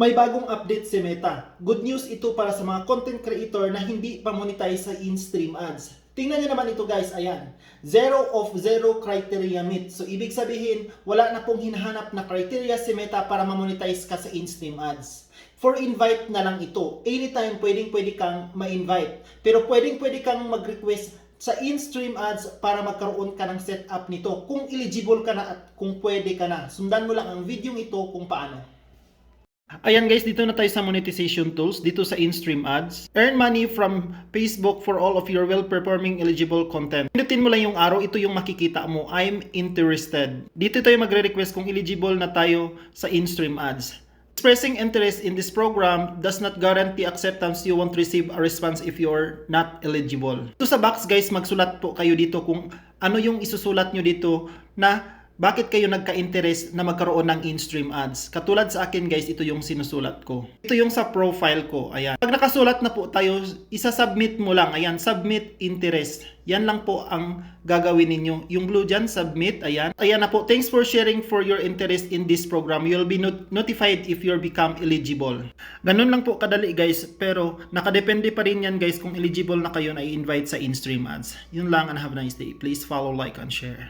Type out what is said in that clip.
May bagong update si Meta. Good news ito para sa mga content creator na hindi pa monetize sa in-stream ads. Tingnan nyo naman ito guys, ayan. 0 of 0 criteria meet. So ibig sabihin, wala na pong hinahanap na criteria si Meta para ma-monetize ka sa in-stream ads. For invite na lang ito. Anytime pwede kang ma-invite. Pero pwede kang mag-request sa in-stream ads para magkaroon ka ng setup nito. Kung eligible ka na at kung pwede ka na. Sundan mo lang ang video ito kung paano. Ayan guys, dito na tayo sa monetization tools, dito sa in-stream ads. Earn money from Facebook for all of your well-performing eligible content. Pindutin mo lang yung arrow, ito yung makikita mo, I'm interested. Dito tayo magre-request kung eligible na tayo sa in-stream ads. Expressing interest in this program does not guarantee acceptance. You won't receive a response if you're not eligible. Ito sa box guys, magsulat po kayo dito kung ano yung isusulat nyo dito na bakit kayo nagka-interest na magkaroon ng in-stream ads? Katulad sa akin guys, ito yung sinusulat ko. Ito yung sa profile ko. Ayan. Pag nakasulat na po tayo, isa-submit mo lang. Ayan, submit interest. Yan lang po ang gagawin ninyo. Yung blue dyan, submit. Ayan. Ayan na po. Thanks for sharing for your interest in this program. You'll be notified if you become eligible. Ganun lang po kadali guys. Pero nakadepende pa rin yan guys kung eligible na kayo na i-invite sa in-stream ads. Yun lang and have a nice day. Please follow, like, and share.